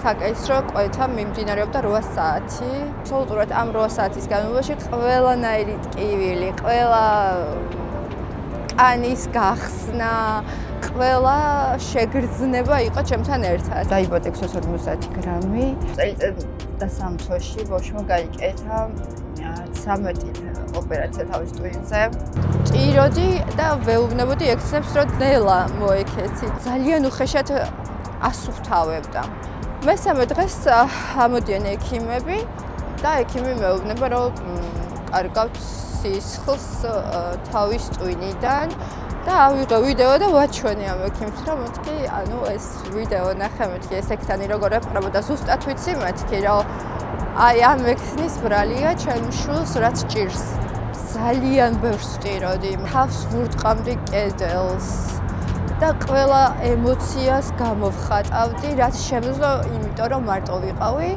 საკაისრო კვეთა მიმდინარეობდა 8 საათი. Აბსოლუტურად ამ 8 საათის განმავლობაში ყველანაირი ტკივილი, ყველა კანის გახსნა, ყველა შეგრძნება იყო ჩემთან ერთად. დაიბადა 650 გრამი. წელიწად და 3 თვეში ბავშვმა გაიკეთა 13 ოპერაცია თავის ტვინზე. წიროდი და ვეუბნებოდი ექცნებს, რომ ნელა მოექეცი. ძალიან უხეშად ასუფთავებდა. მესამე დღეს ამოდიან ექიმები და ექიმი მეუბნება, რომ კარგავთ სისხლს თავის ტვინიდან და ავიღე ვიდეო და ვაჩვენე ამ ექიმს, რომ მეთქი, ანუ ეს ვიდეო ნახე, მეთქი ეს ექთანი როგორ ეყრებოდა, ზუსტად ვიცი მეთქი, რომ აი ამ ექთნის ბრალია ჩემ შვილს, რაც ჭირს. ძალიან ბევრს ვტიროდი, თავს ვურტყამდი კედელს და ყველა ემოციას გამოვხატავდი, რაც შემძლო, იმიტომ რომ მარტო ვიყავი.